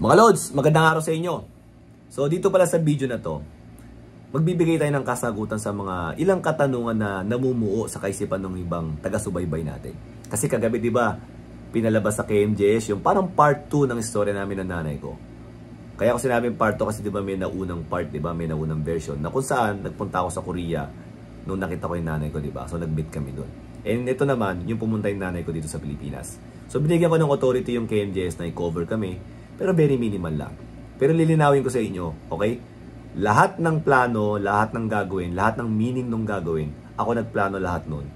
Mga Lods, magandang araw sa inyo. So dito pala sa video na to, magbibigay tayo ng kasagutan sa mga ilang katanungan na namumuo sa kaisipan ng ibang taga-subaybay natin. Kasi kagabi, di ba, pinalabas sa KMJS yung parang part 2 ng istorya namin ng nanay ko. Kaya ko sinabing part 2 kasi di ba may naunang part, di ba, may naunang version na kung saan nagpunta ako sa Korea nung nakita ko yung nanay ko, di ba? So nag-meet kami doon. And ito naman, yung pumunta yung nanay ko dito sa Pilipinas. So binigyan ko ng authority yung KMJS na i-cover kami. Pero very minimal lang. Pero lilinawin ko sa inyo, okay? Lahat ng plano, lahat ng gagawin, lahat ng meaning nung gagawin, ako nagplano lahat nun.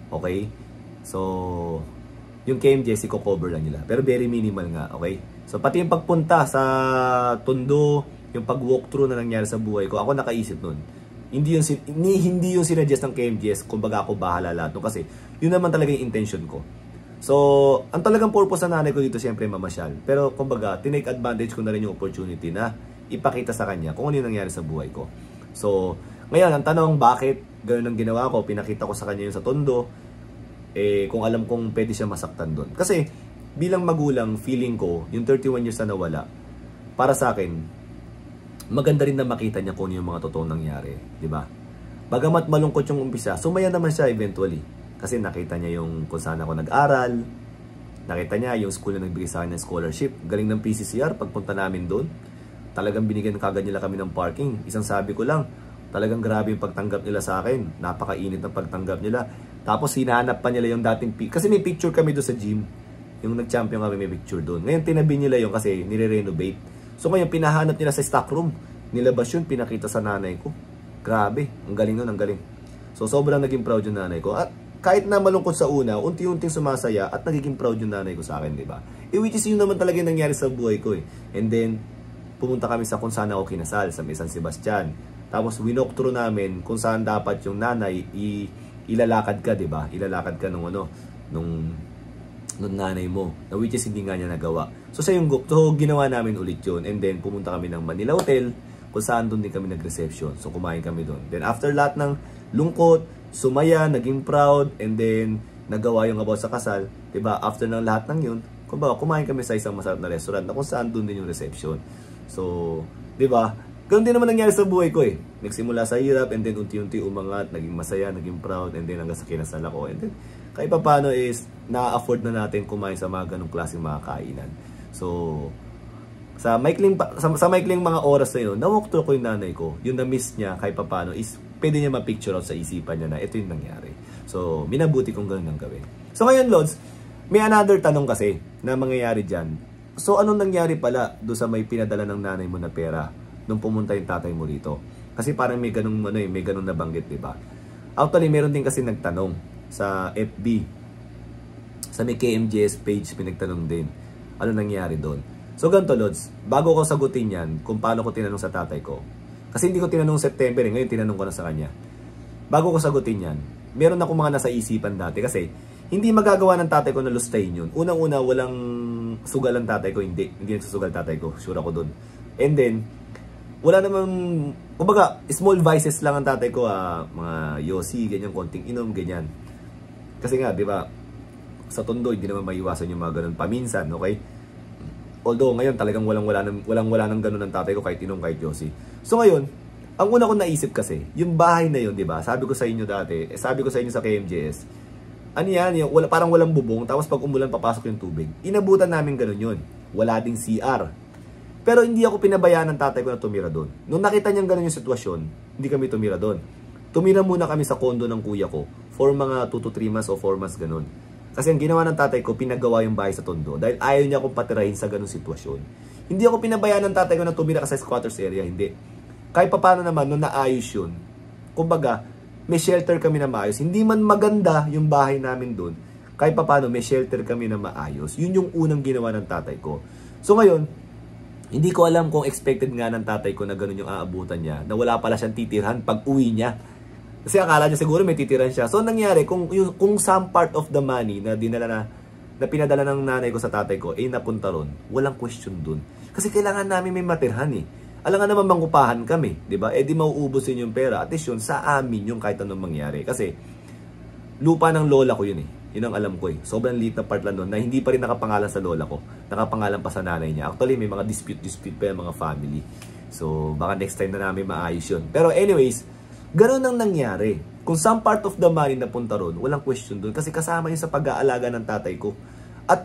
Okay? So, yung KMJS, ko-cover lang nila. Pero very minimal nga, okay? So, pati yung pagpunta sa Tondo, yung pag-walkthrough na nangyari sa buhay ko, ako nakaisip nun. Hindi yung sinuggest ng KMJS, kumbaga ako bahala lahat. No? Kasi, yun naman talaga yung intention ko. So, ang talagang purpose ng nanay ko dito, siyempre mamasyal. Pero, kumbaga, tinake advantage ko na rin yung opportunity na ipakita sa kanya kung ano yung nangyari sa buhay ko. So, ngayon, ang tanong, bakit gano'n ang ginawa ko? Pinakita ko sa kanya yung sa Tondo. Kung alam kong pwede siya masaktan doon. Kasi, bilang magulang, feeling ko, yung 31 years na nawala, para sa akin, maganda rin na makita niya kung ano yung mga totoong nangyari. Diba? Bagamat malungkot yung umpisa, sumaya naman siya eventually. Kasi nakita niya yung kung saan ako nag-aral. Nakita niya yung school na nagbigay sa akin ng scholarship. Galing ng PCCR, pagpunta namin doon. Talagang binigyan kagad nila kami ng parking. Isang sabi ko lang, talagang grabe yung pagtanggap nila sa akin. Napakainit ng pagtanggap nila. Tapos hinahanap pa nila yung dating kasi may picture kami doon sa gym. Yung nag-champion kami, may picture doon. Ngayon tinabi nila yung kasi nire-renovate. So ngayon pinahanap nila sa stock room. Nilabas yun, pinakita sa nanay ko. Grabe, ang galing nun, ang galing. So sobrang naging proud yung nanay ko. At kahit na malungkot sa una, unti-unting sumasaya at nagiging proud yung nanay ko sa akin, di ba? Which is yun naman talaga yung nangyari sa buhay ko eh. And then, pumunta kami sa kung saan ako kinasal, sa San Sebastian. Tapos, winok through namin kung saan dapat yung nanay, ilalakad ka, di ba? Ilalakad ka nung nanay mo. Na which is hindi nga niya nagawa. So, ginawa namin ulit yun. And then, pumunta kami ng Manila Hotel, kung saan doon din kami nag-reception. So, kumain kami doon. Then, after lahat ng lungkot, sumaya, naging proud, and then nagawa yung about sa kasal, diba? After ng lahat ng yun, kumbaga, kumain kami sa isang masarap na restaurant na kung saan doon din yung reception. So, diba? Ganun din naman nangyari sa buhay ko eh. Nagsimula sa hirap, and then unti-unti umangat, naging masaya, naging proud, and then hanggang sa kinasal ako. And then, kahit pa paano is, na-afford na natin kumain sa mga ganong klaseng mga kainan. So, sa maikling mga oras na yun, na-walk through ko yung nanay ko. Yung na-miss niya, kahit pa paano, is pwede niya ma-picture out sa isipan niya na ito yung nangyari. So, minabuti kong gano'n ang gawin. So, ngayon, Lods, may another tanong kasi na mangyayari dyan. So, anong nangyari pala doon sa may pinadala ng nanay mo na pera nung pumunta yung tatay mo rito? Kasi parang may ganung may ganung nabanggit, di ba? Actually, meron din kasi nagtanong sa FB. Sa may KMJS page, pinagtanong din. Ano nangyari doon? So, ganito, Lods. Bago ko sagutin yan, kung paano ko tinanong sa tatay ko, kasi hindi ko tinanong September eh. Ngayon tinanong ko na sa kanya. Bago ko sagutin yan, meron ako mga nasa isipan dati. Kasi hindi magagawa ng tatay ko na lustahin yun. Unang-una, walang sugal ang tatay ko. Hindi nagsusugal tatay ko. Sure ako dun. And then, wala namang, kumbaga, small vices lang ang tatay ko. Mga yosi, ganyan, konting inom, ganyan. Kasi nga, di ba, sa Tondo, hindi naman maiwasan yung mga ganun paminsan, okay? Although ngayon talagang walang-wala ng ganun ng tatay ko kahit inom kahit yosi. So ngayon, ang una kong naisip kasi, yung bahay na yun, 'di ba? Sabi ko sa inyo dati, sabi ko sa inyo sa KMJS, ano yan, parang walang bubong, tapos pag umulan papasok yung tubig. Inabutan namin ganun yun. Wala ding CR. Pero hindi ako pinabayaan ng tatay ko na tumira doon. Nung nakita niyang ganun yung sitwasyon, hindi kami tumira doon. Tumira muna kami sa condo ng kuya ko for mga 2 to 3 months o 4 months ganun. Kasi ang ginawa ng tatay ko, pinagawa yung bahay sa Tondo dahil ayaw niya akong patirahin sa ganung sitwasyon. Hindi ako pinabayaan ng tatay ko na tumira ka sa squatters area, hindi. Kahit pa paano naman, nung naayos yun, kumbaga, may shelter kami na maayos. Hindi man maganda yung bahay namin doon, kahit pa paano, may shelter kami na maayos. Yun yung unang ginawa ng tatay ko. So ngayon, hindi ko alam kung expected nga ng tatay ko na ganun yung aabutan niya, na wala pala siyang titirhan pag uwi niya. Kasi akala niya siguro may titiran siya. So nangyari, kung some part of the money na pinadala ng nanay ko sa tatay ko, napunta ron, walang question dun. Kasi kailangan namin may matirhan eh. Alam nga naman mangupahan kami, di ba? Di mauubos yun yung pera. At least yun, sa amin yung kahit anong mangyari. Kasi lupa ng lola ko yun eh. Yun ang alam ko eh. Sobrang liit na part lang doon na hindi pa rin nakapangalan sa lola ko. Nakapangalan pa sa nanay niya. Actually, may mga dispute pa yung mga family. So, baka next time na namin maayos yun. Pero anyways, ganoon ang nangyari. Kung some part of the money napunta ron, walang question doon. Kasi kasama yun sa pag-aalaga ng tatay ko. At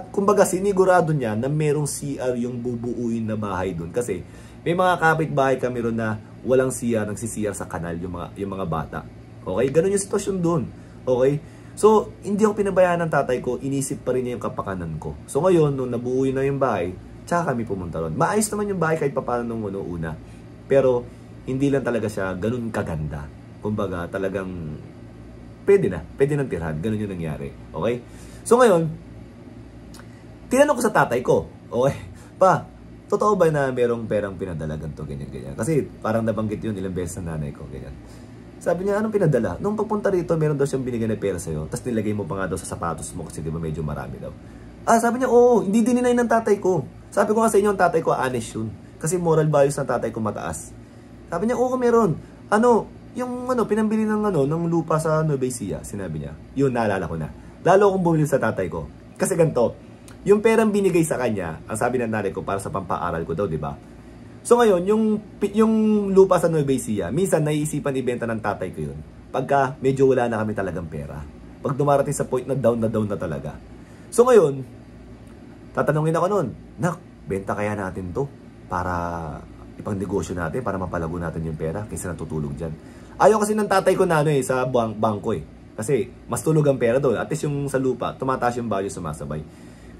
kumbaga sinigurado niya na merong CR yung bubuuin na bahay doon. Kasi may mga kapitbahay kami ron na walang CR, nagsisiyar sa kanal yung mga bata. Okay? Ganun yung sitwasyon doon. Okay? So, hindi ako pinabayaan ng tatay ko, inisip pa rin niya yung kapakanan ko. So ngayon, nung nabuuin na yung bahay, tsaka kami pumunta ron. Maayos naman yung bahay kahit papaano nung una. Pero, hindi lang talaga siya ganun kaganda. Kumbaga, talagang pwede nang tirhan. Ganun yung nangyari. Okay? So ngayon, tinanong ko sa tatay ko, okay, pa, totoo ba na merong perang pinadala ganito, ganyan. Kasi parang nabanggit yun ilang beses ng nanay ko, ganyan. Sabi niya, anong pinadala? Nung pagpunta rito, meron daw siyang binigyan na pera sa'yo, tapos nilagay mo pa nga daw sa sapatos mo kasi di ba medyo marami daw. Sabi niya, oo, hindi dininay ng tatay ko. Sabi ko nga sa inyo, ang tatay ko, honest yun. Kasi moral values ng tatay ko mataas. Sabi niya, oo, meron. Pinambili ng lupa sa Nueva Ecija, sinabi niya. Yun, naalala ko na. Lalo akong bumili sa tatay ko. Kasi ganito, yung perang binigay sa kanya, ang sabi ng nanay ko, para sa pampaaral ko daw, di ba? So ngayon, yung lupa sa Nueva Ecija, minsan naiisipan ibenta ng tatay ko yun. Pagka medyo wala na kami talagang pera. Pag dumarating sa point na down na talaga. So ngayon, tatanungin ako nun, nak, benta kaya natin to para ipang negosyo natin, para mapalago natin yung pera kaysa natutulog dyan. Ayaw kasi ng tatay ko na sa bangko eh. Kasi mas tulog ang pera doon. At least yung sa lupa, tumataas yung value, sumasabay.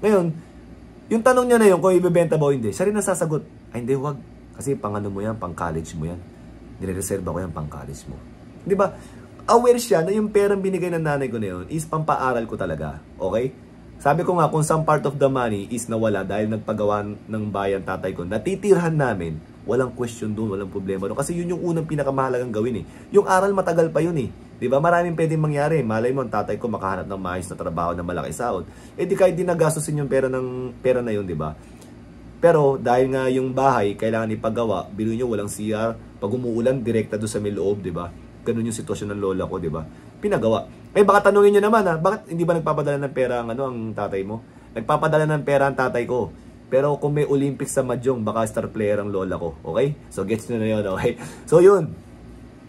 Ngayon, yung tanong niya na yun, kung ibebenta ba o hindi, siya rin nasasagot, ay hindi, wag. Kasi pang ano mo yan, pang college mo yan. Nire-reserve ko yan pang college mo. Di ba? Aware siya na yung perang binigay ng nanay ko na yun is pampaaral ko talaga. Okay? Sabi ko nga, kung some part of the money is nawala dahil nagpagawa ng bayan tatay ko, natitirhan namin, walang question doon, walang problema doon. Kasi yun yung unang pinakamahalagang gawin eh. Yung aral matagal pa yun eh. Diba? Maraming pwedeng mangyari. Malay mo, ang tatay ko makahanap ng maayos na trabaho na malaki sahod. Eh di kahit di nagastusin yung pera na yun, diba? Pero dahil nga yung bahay, kailangan ipagawa, biruin nyo, walang CR. Pag umuulan, direkta doon sa may loob, diba? Ganun yung sitwasyon ng lola ko, diba? Pinagawa. Eh baka tanungin nyo naman bakit hindi ba nagpapadala ng pera ang tatay mo? Nagpapadala ng pera ang tatay ko. Pero kung may Olympics sa Mahjong, baka star player ang lola ko. Okay? So gets nyo na yun, okay? So yun.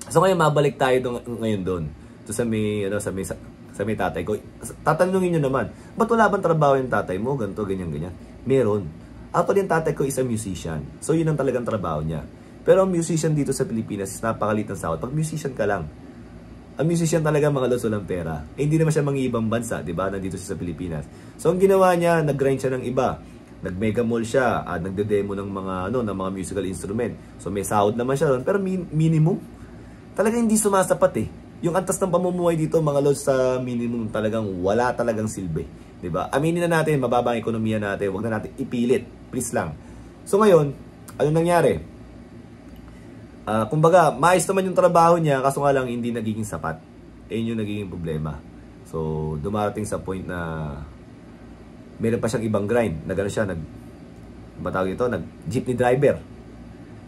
So ngayon mabalik tayo ngayon doon. So sa may tatay ko. Tatanungin niyo naman, ba't wala bang trabaho yung tatay mo? Ganto, ganyan. Meron. Actually yung tatay ko is a musician. So yun ang talagang trabaho niya. Pero ang musician dito sa Pilipinas is napakalit ng sahod. Pag musician ka lang. Ang musician talaga mga lods walang pera. Eh, hindi naman siya ibang bansa, di ba? Nandito siya sa Pilipinas. So ang ginawa niya, nag-grind siya ng iba. Nag-mega mall siya at nagde-demo ng mga musical instrument. So may sahod naman siya doon, pero minimum talaga hindi sumasapat eh. Yung antas ng pamumuhay dito, mga lods, sa minimum talagang wala talagang silbi. 'Di ba? Aminin na natin, mababa ang ekonomiya natin. Huwag na natin ipilit. Please lang. So ngayon, ano nangyari? Kumbaga, maayos naman yung trabaho niya, kaso nga lang hindi nagiging sapat. Yun yung nagiging problema. So, dumarating sa point na meron pa siyang ibang grind. Nag-ano siya, nag-jeepney driver.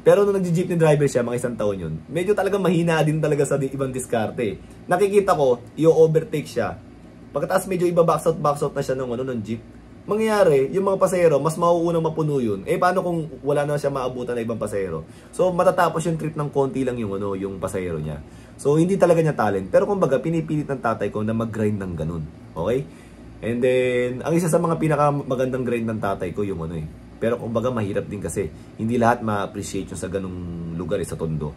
Pero nung nag-jeepney driver siya, mga isang taon yun, medyo talaga mahina din talaga sa ibang diskarte. Nakikita ko, i-overtake siya. Pagkatapos medyo iba box out na siya ng jeep. Mangyayari, yung mga pasahero, mas mauunang mapuno yun. Eh, paano kung wala na siya maabutan na ibang pasahero? So, matatapos yung trip ng konti lang yung pasahero niya. So, hindi talaga niya talent. Pero kumbaga, pinipilit ng tatay ko na mag-grind ng ganun. Okay? And then, ang isa sa mga pinakamagandang grind ng tatay ko, yung Pero kumbaga, mahirap din kasi. Hindi lahat ma-appreciate yung sa ganung lugar, sa Tondo.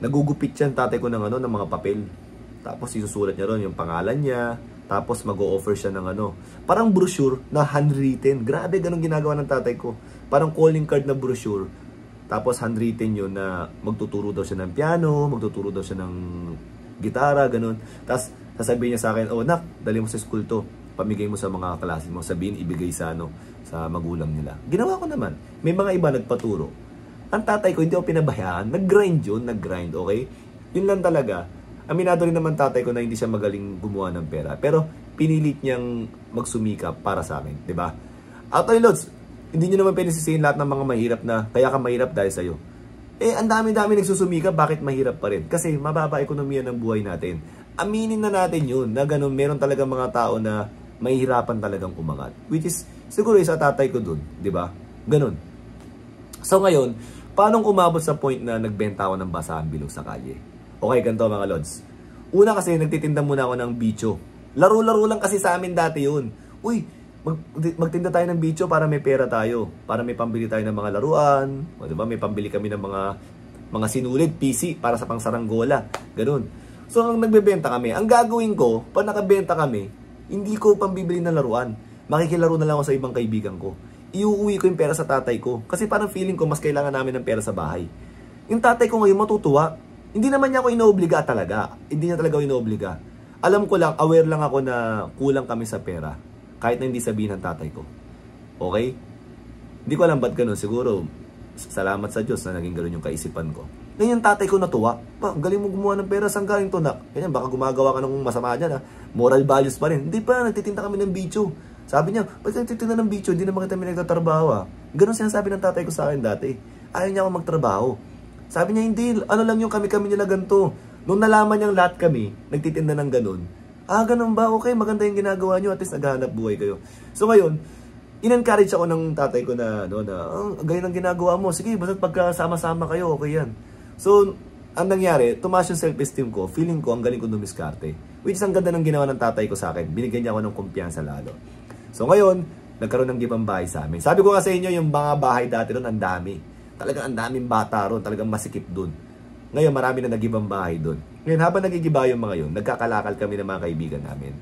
Nagugupit yan tatay ko ng mga papel. Tapos, isusulat niya ron yung pangalan niya. Tapos mag-o-offer siya ng parang brochure na handwritten. Grabe, ganun ginagawa ng tatay ko. Parang calling card na brochure. Tapos handwritten yun na magtuturo daw siya ng piano, magtuturo daw siya ng gitara, ganun. Tapos sasabihin niya sa akin, oh nak, dali mo sa school to. Pamigay mo sa mga klase mo. Sabihin, ibigay sa sa magulang nila. Ginawa ko naman. May mga iba nagpaturo. Ang tatay ko, hindi ako pinabayaan. Nag-grind yun, nag-grind, okay? Yun lang talaga. Aminado rin naman tatay ko na hindi siya magaling gumawa ng pera. Pero pinilit niyang magsumikap para sa akin. Diba? Atoy Lods, hindi niyo naman pwede sisihin lahat ng mga mahirap na kaya ka mahirap dahil sa'yo. Eh, ang dami-dami nagsusumikap, bakit mahirap pa rin? Kasi mababa ekonomiya ng buhay natin. aminin na natin yun, na ganun, meron talaga mga tao na mahihirapan talagang umangat. Which is, siguro sa tatay ko dun, di ba? Ganun. So ngayon, paano umabot sa point na nagbenta ako ng basahan bilog sa kalye? Okay, ganito mga lods. Una kasi, nagtitinda muna ako ng bicho. Laro-laro lang kasi sa amin dati yun. Uy, magtinda tayo ng bicho para may pera tayo. Para may pambili tayo ng mga laruan. O diba, may pambili kami ng mga sinulid, PC, para sa pangsaranggola. Ganun. So, ang nagbebenta kami, ang gagawin ko, pag nakabenta kami, hindi ko pambibili ng laruan. Makikilaro na lang ako sa ibang kaibigan ko. Iuuwi ko yung pera sa tatay ko. Kasi parang feeling ko, mas kailangan namin ng pera sa bahay. Yung tatay ko ngayon matutuwa. Hindi naman niya ako inoobliga talaga. Hindi niya talaga ako inoobliga. Alam ko lang, aware lang ako na kulang kami sa pera. Kahit na hindi sabihin ng tatay ko. Okay? Hindi ko alam ba't ganun. Siguro, salamat sa Diyos na naging ganun yung kaisipan ko. Ngayon yung tatay ko natuwa. Pa, galing mo gumawa ng pera. Saan galing to, nak? Ganyan, baka gumagawa ka ng masama dyan, ha? Moral values pa rin. Hindi pa, nagtitinda kami ng bicho. Sabi niya, ba't nagtitinda ng bicho? Hindi naman kita may nagtatrabaho, ha? Ganun sinasabi ng tatay ko sa akin dati. Ayaw niya ako magtrabaho. Sabi niya, hindi. Ano lang yung kami nila ganito. Nung nalaman niyang lahat kami, nagtitinda ng ganun. Ah, ganun ba? Okay, maganda yung ginagawa niyo. At least naghahanap buhay kayo. So ngayon, in-encourage ako ng tatay ko na, ganyan ang ginagawa mo. Sige, basta pagkasama-sama kayo, okay yan. So, ang nangyari, tumaas yung self-esteem ko. Feeling ko, ang galing ko dumiskarte. Which is ang ganda ng ginawa ng tatay ko sa akin. Binigyan niya ako ng kumpiyansa lalo. So ngayon, nagkaroon ng gibang bahay sa amin. Sabi ko nga sa inyo, yung mga bahay dati doon, ang dami. Talagang ang daming bata ron. Talagang masikip doon. Ngayon, marami na nagibang bahay doon. Ngayon, habang nagigiba yung mga yun, nagkakalakal kami ng mga kaibigan namin.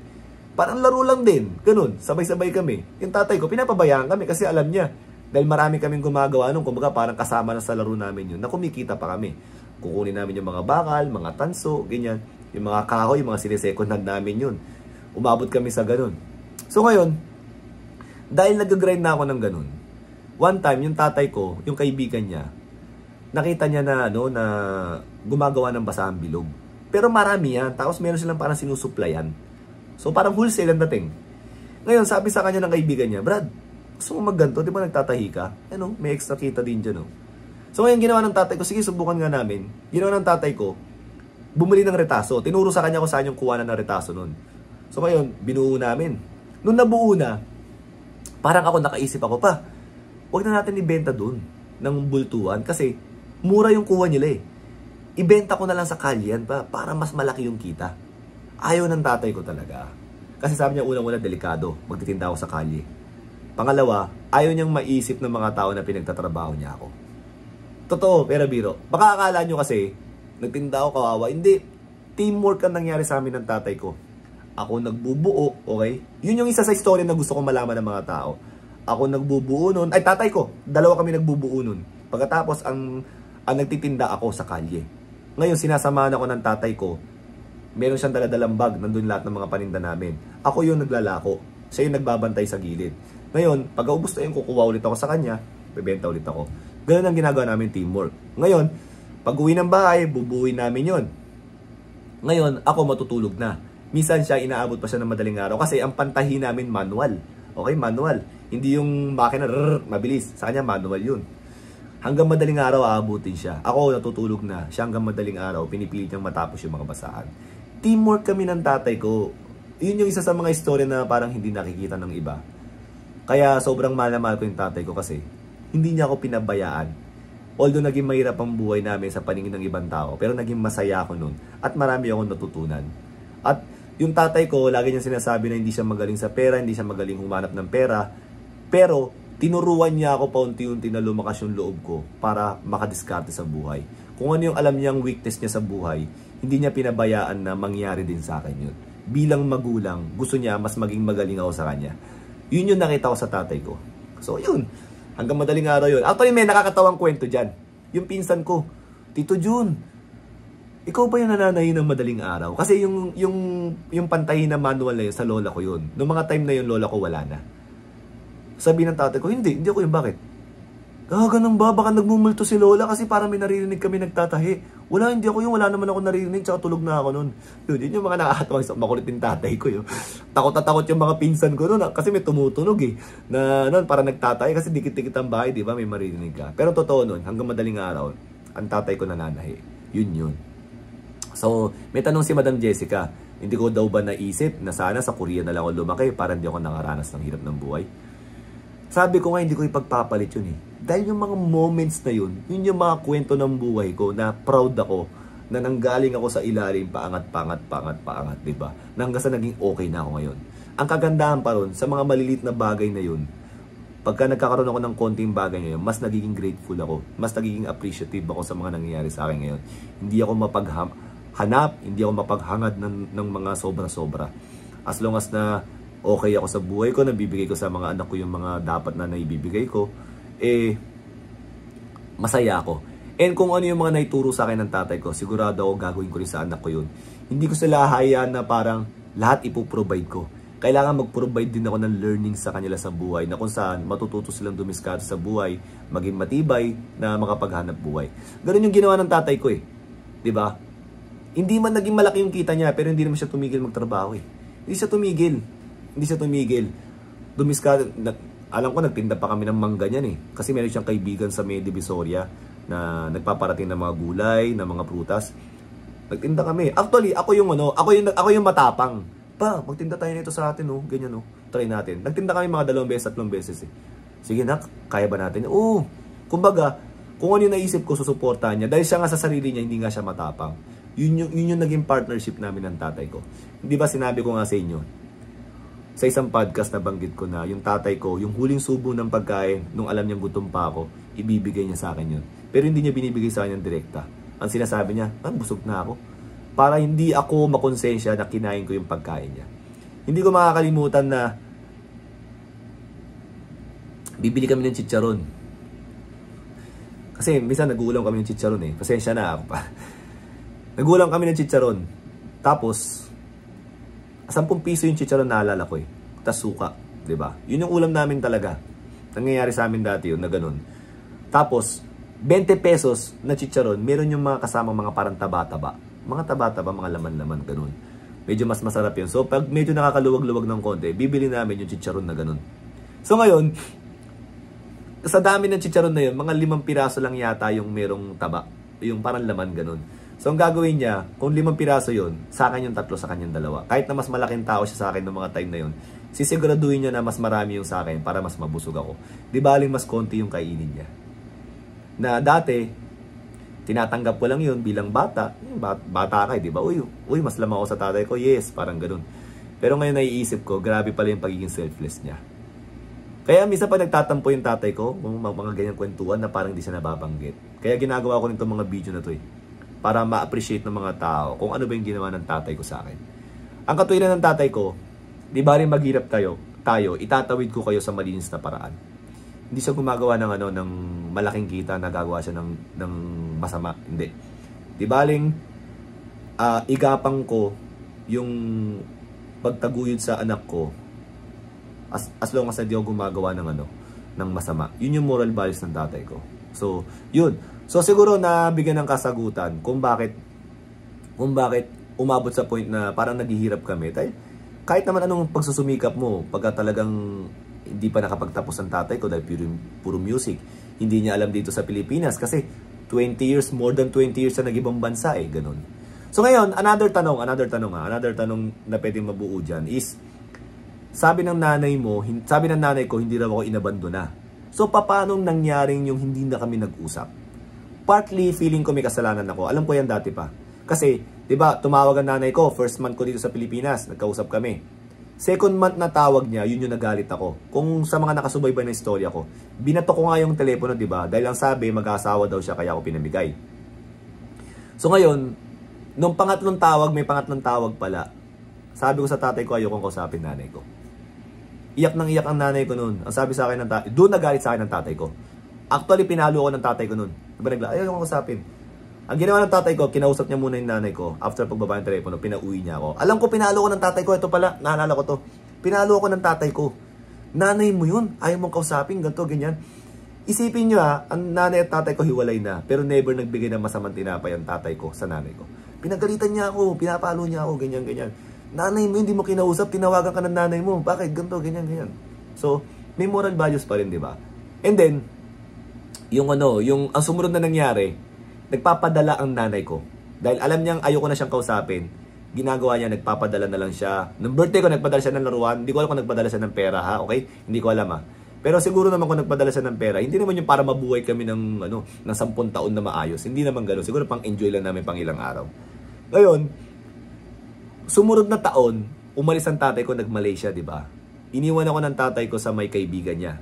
Parang laro lang din. Ganun, sabay-sabay kami. Yung tatay ko, pinapabayaan kami kasi alam niya. Dahil marami kaming gumagawa nung, kumbaga parang kasama na sa laro namin yun, na kumikita pa kami. Kukunin namin yung mga bakal, mga tanso, ganyan. Yung mga kahoy, yung mga sinisekond hand namin yun. Umabot kami sa ganun. So ngayon, dahil nag-grind na ako ng ganun, one time, yung tatay ko, yung kaibigan niya, nakita niya na, na gumagawa ng basahan bilog. Pero marami yan. Tapos meron silang parang sinusuplayan. So parang wholesale ang dating. Ngayon, sabi sa kanya ng kaibigan niya, Brad, gusto mo magganto? Di ba nagtatahi ka? Ano, may extra kita din dyan, no? So ngayon, ginawa ng tatay ko, sige, subukan nga namin. Ginawa ng tatay ko, bumili ng retaso. Tinuro sa kanya kung saan yung kuwanan ng retaso nun. So ngayon, binuo namin. Nung nabuo na, parang ako nakaisip ako pa, huwag na natin ibenta dun ng bultuan kasi mura yung kuha nila eh. Ibenta ko na lang sa kalyan pa para mas malaki yung kita. Ayaw ng tatay ko talaga. Kasi sabi niya unang-una delikado, magtitinda ako sa kalye. Pangalawa, ayaw niyang maisip ng mga tao na pinagtatrabaho niya ako. Totoo, pero biro. Baka akala nyo kasi, nagtinda ako kawawa. Hindi, teamwork ang nangyari sa amin ng tatay ko. Ako nagbubuo, okay? Yun yung isa sa story na gusto ko malaman ng mga tao. Ako nagbubuo nun. Ay, tatay ko. Dalawa kami nagbubuo nun. Pagkatapos, ang nagtitinda ako sa kalye. Ngayon, sinasamahan ako ng tatay ko. Meron siyang daladalang bag. Nandun lahat ng mga paninda namin. Ako yung naglalako. Siya yung nagbabantay sa gilid. Ngayon, pag ubos na yung kukuha ulit ako sa kanya, bebenta ulit ako. Ganun ang ginagawa namin, teamwork. Ngayon, pag uwi ng bahay, bubuuin namin yon. Ngayon, ako matutulog na. Minsan siya, inaabot pa siya ng madaling araw. Kasi ang pantahi namin, manual. Okay, manual. Hindi yung makina, mabilis. Sa kanya, manual yun. Hanggang madaling araw, aabutin siya. Ako, natutulog na. Siya hanggang madaling araw, pinipilit niyang matapos yung mga basahan. Teamwork kami ng tatay ko. Yun yung isa sa mga istorya na parang hindi nakikita ng iba. Kaya sobrang mahal na mahal ko yung tatay ko kasi hindi niya ako pinabayaan. Although naging mahirap ang buhay namin sa paningin ng ibang tao, pero naging masaya ako nun at marami akong natutunan. At yung tatay ko, lagi niyang sinasabi na hindi siya magaling sa pera, hindi siya magaling humanap ng pera, pero tinuruan niya ako paunti-unti na lumakas yung loob ko para makadiskarte sa buhay. Kung ano yung alam niyang weakness niya sa buhay, hindi niya pinabayaan na mangyari din sa akin yun. Bilang magulang, gusto niya mas maging magaling ako sa kanya. Yun yung nakita ko sa tatay ko. So yun, hanggang madaling araw yun. Actually may nakakatawang kwento dyan. Yung pinsan ko, Tito Jun, ikaw ba yung nananahin ng madaling araw? Kasi yung pantahin na manual na yun, sa lola ko yun. Noong mga time na yun, lola ko wala na. Sabi ng tatay ko, hindi ako yung bakit? Ganun ba? Baka nagmumulto si lola kasi parang may naririnig kami nagtatahi. Wala, hindi ako yung wala naman ako naririnig tsaka tulog na ako nun. Yun yung mga nakakatawang sa makulit yung tatay ko yun. Takot na takot yung mga pinsan ko nun kasi may tumutunog eh. Na nun, parang nagtatahi kasi dikit-dikit ang bahay, di ba? May maririnig ka. Pero totoo nun, hanggang madaling araw, ang tatay ko nananahi. Yun. So, may tanong si Madam Jessica, Hindi ko daw ba naisip na sana sa Korea na lang ako lumaki para hindi ako nakaranas ng hirap ng buhay? Sabi ko nga, hindi ko ipagpapalit yun eh. Dahil yung mga moments na yun yung mga kwento ng buhay ko na proud ako na nanggaling ako sa ilalim, paangat, diba? Na hanggang sa naging okay na ako ngayon. Ang kagandahan pa ron, sa mga maliliit na bagay na yun, pagka nagkakaroon ako ng konting bagay ngayon, mas nagiging grateful ako. Mas nagiging appreciative ako sa mga nangyayari sa akin ngayon. Hindi ako mapaghanap, hindi ako mapaghangad ng mga sobra-sobra. As long as na okay ako sa buhay ko, nabibigay ko sa mga anak ko yung mga dapat na naibibigay ko, masaya ako. And kung ano yung mga naituro sa akin ng tatay ko, sigurado ako gagawin ko rin sa anak ko yun. Hindi ko sila hayaan na parang lahat ipoprovide ko. Kailangan mag-provide din ako ng learning sa kanila sa buhay na kung saan matututo silang dumiskarte sa buhay, maging matibay na makapaghanap buhay. Ganun yung ginawa ng tatay ko eh. 'Di ba? Hindi man naging malaki yung kita niya, pero hindi naman siya tumigil magtrabaho eh. Hindi siya tumigil. Dumiskarte, alam ko nagtinda pa kami ng mangga niyan eh. Kasi meron siyang kaibigan sa May Divisoria na nagpaparating ng mga gulay, ng mga prutas. Nagtinda kami. Actually, ako yung matapang. Pa, magtinda tayo nito sa atin, oh. Ganyan, oh. Try natin. Nagtinda kami mga 2 beses, 3 beses, eh. Sige, nak, kaya ba natin? Oo. Kumbaga, kung ano yung naisip ko, susuportahan niya. Dahil siya nga sa sarili niya, hindi nga siya matapang. Yun yung naging partnership namin ng tatay ko. Hindi ba sinabi ko nga sa inyo, sa isang podcast na banggit ko na, yung tatay ko, yung huling subo ng pagkain, nung alam niyang gutom pa ako, ibibigay niya sa akin yun. Pero hindi niya binibigay sa akin yung direkta. Ang sinasabi niya, busog na ako. Para hindi ako makonsensya na kinain ko yung pagkain niya. Hindi ko makakalimutan na bibili kami ng chicharon. Kasi minsan nagulang kami ng chicharon eh. Pasensya na ako pa. Nagulang kami ng chicharon. Tapos 10 piso yung chicharon na alala ko eh. Tas suka, 'di ba? Yun yung ulam namin talaga. Nangyayari sa amin dati yun na ganun. Tapos 20 pesos na chicharon, meron yung mga kasama mga parang taba-taba. Mga taba-taba, mga laman-laman, ganun. Medyo mas masarap yun. So, pag medyo nakakaluwag-luwag ng konti, bibili namin yung chicharon na ganun. So, ngayon, sa dami ng chicharon na yun, mga 5 piraso lang yata yung merong taba. Yung parang laman, ganun. So, ang gagawin niya, kung 5 piraso yun, sa akin yung 3, sa kanyang 2. Kahit na mas malaking tao siya sa akin ng mga time na yun, sisiguraduhin niya na mas marami yung sa akin para mas mabusog ako. Di baling mas konti yung kainin niya. Na dati, tinatanggap ko lang yun bilang bata. Bata ka, di ba? Uy, mas lamang ako sa tatay ko. Yes, parang ganun. Pero ngayon naiisip ko, grabe pala yung pagiging selfless niya. Kaya minsan pa nagtatampo yung tatay ko, mga ganyang kwentuhan na parang di siya nababanggit. Kaya ginagawa ko nitong mga video na to eh. Para ma-appreciate ng mga tao kung ano ba yung ginawa ng tatay ko sa akin. Ang katuwiran ng tatay ko, di ba rin maghirap tayo, itatawid ko kayo sa malinis na paraan. Hindi siya gumagawa ng malaking kita na gagawa siya ng masama. Hindi. Di baling igapang ko yung pagtaguyod sa anak ko as long as hindi ako gumagawa ng masama. Yun yung moral values ng tatay ko. So, yun. So, siguro nabigyan ng kasagutan kung bakit umabot sa point na parang naghihirap kami. Kahit naman anong pagsusumikap mo, pagka talagang hindi pa nakapagtapos ang tatay ko dahil puro music. Hindi niya alam dito sa Pilipinas kasi 20 years, more than 20 years na nag-ibang bansa eh, ganun. So ngayon, another tanong na pwedeng mabuo dyan is, sabi ng nanay ko, hindi raw ako inabandona. So paano nangyaring yung hindi na kami nag-usap? Partly, feeling ko may kasalanan ako. Alam ko yan dati pa. Kasi, di ba, tumawag ang nanay ko, first month ko dito sa Pilipinas, nagkausap kami. Second month na tawag niya, yun yung nagalit ako. Kung sa mga nakasubaybay na istorya ko, binato ko nga yung telepono, di ba? Dahil ang sabi, mag-aasawa daw siya, kaya ako pinamigay. So ngayon, nung pangatlong tawag, may pangatlong tawag pala. Sabi ko sa tatay ko, ayokong kausapin nanay ko. Iyak nang iyak ang nanay ko noon. Ang sabi sa akin ng tatay, doon nagalit sa akin ng tatay ko. Actually, pinalo ako ng tatay ko noon. Diba, ayokong kausapin. Ang ginawa ng tatay ko, kinausap niya muna yung nanay ko. After pagbaba ng telepono, pinauwi niya ako. Alam ko, pinalo ko ng tatay ko. Ito pala, naalala ko to. Pinalo ko ng tatay ko. Nanay mo yun. Ayaw mong kausapin, ganito, ganyan. Isipin nyo ang nanay at tatay ko hiwalay na. Pero never nagbigay ng masamang tinapay ang tatay ko sa nanay ko. Pinagalitan niya ako, pinapalo niya ako, ganyan, ganyan. Nanay mo, hindi mo kinausap, tinawagan ka ng nanay mo. Bakit? Ganito, ganyan, ganyan. So, may moral values pa rin, di ba? And then, ang sumunod na nangyari, nagpapadala ang nanay ko. Dahil alam niyang ayoko na siyang kausapin. ginagawa niya, nagpapadala na lang siya. Nung birthday ko, nagpadala siya ng laruan. Hindi ko alam kung nagpadala siya ng pera, ha? Okay? Hindi ko alam, ha? Pero siguro naman kung nagpadala siya ng pera, hindi naman yung para mabuhay kami ng 10 taon na maayos. Hindi naman gano'n. Siguro pang enjoy lang namin pang ilang araw. Ngayon, sumunod na taon, umalis ang tatay ko, nag-Malaysia, di ba? Iniwan ako ng tatay ko sa may kaibigan niya.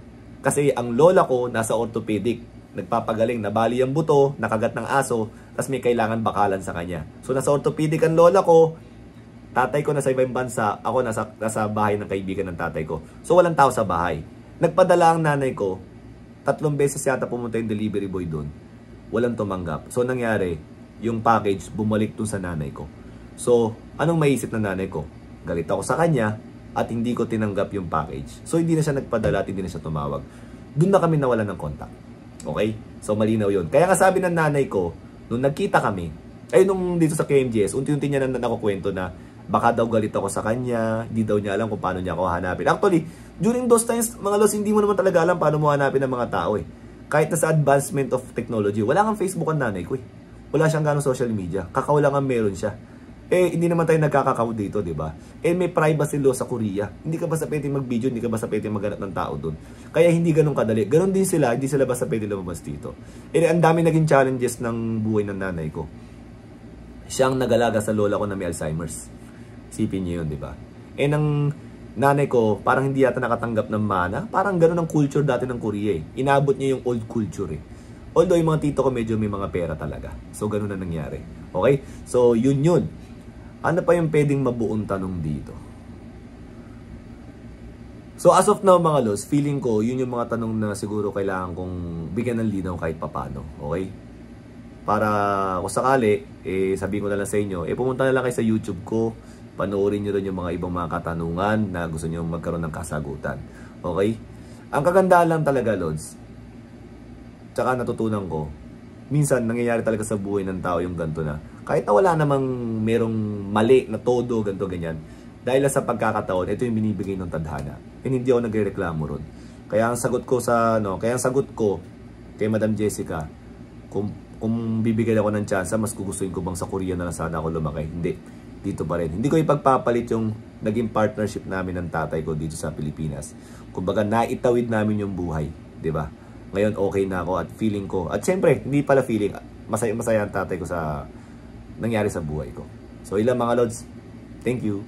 Kasi ang lola ko nasa orthopedic, nagpapagaling, nabali ang buto, nakagat ng aso, tapos may kailangan bakalan sa kanya. So nasa orthopedic ang lola ko, tatay ko nasa ibang bansa, ako nasa bahay ng kaibigan ng tatay ko. So walang tao sa bahay. Nagpadala ang nanay ko, 3 beses yata pumunta yung delivery boy doon. Walang tumanggap. So nangyari, yung package bumalik dun sa nanay ko. So anong maisip ng nanay ko? Galit ako sa kanya at hindi ko tinanggap yung package. So hindi na siya nagpadala at hindi na siya tumawag. Doon na kami nawalan ng contact. Okay? So malinaw yun. Kaya nga sabi ng nanay ko, nung nagkita kami, nung dito sa KMJS, unti-unti niya na nakukwento na baka daw galit ako sa kanya, hindi daw niya alam kung paano niya ako hanapin. Actually, during those times, mga los, hindi mo naman talaga alam paano mo hanapin ng mga tao eh. Kahit na sa advancement of technology, wala kang Facebook ang nanay ko eh. Wala siyang ganong social media. Kakao lang ang meron siya. Hindi naman tayo nagkakakaw dito, di ba? May privacy law sa Korea. Hindi ka basta pwede mag-video, hindi ka basta pwede maghanap ng tao doon. Kaya hindi ganun kadali. Ganon din sila, hindi sila basta pwede lumabas dito. Ang dami naging challenges ng buhay ng nanay ko. Siyang nag-alaga sa lola ko na may Alzheimer's. Sipin niyo yun, di ba? Ng nanay ko, parang hindi yata nakatanggap ng mana. Parang ganun ang culture dati ng Korea eh. Inabot niya yung old culture eh. Although yung mga tito ko medyo may mga pera talaga. So ganun na nangyari. Okay? So yun. Ano pa yung pwedeng mabuong tanong dito? So as of now mga los, feeling ko yun yung mga tanong na siguro kailangan kong bigyan ng linaw kahit papano. Okay? Para kung sakali, sabihin ko na lang sa inyo, pumunta na lang kayo sa YouTube ko, panoorin nyo rin yung mga ibang mga katanungan na gusto nyo magkaroon ng kasagutan. Okay? Ang kagandahan lang talaga, Lods, tsaka natutunan ko, minsan nangyayari talaga sa buhay ng tao yung ganito na, kahit na wala namang merong mali na todo, ganito, ganyan, dahil sa pagkakataon, ito yung binibigay ng tadhana. And hindi ako nagrereklamo ron. Kaya ang sagot ko kay Madam Jessica, kung bibigyan ako ng chance, mas gugustuhin ko bang sa Korea na lang sana ako lumaki? Hindi. Dito pa rin. Hindi ko ipagpapalit yung naging partnership namin ng tatay ko dito sa Pilipinas. Kumbaga, naitawid namin yung buhay. Diba? Ngayon, okay na ako at feeling ko. At syempre, hindi pala feeling. Masaya ang tatay ko sa nangyari sa buhay ko. So, ilang mga lods. Thank you.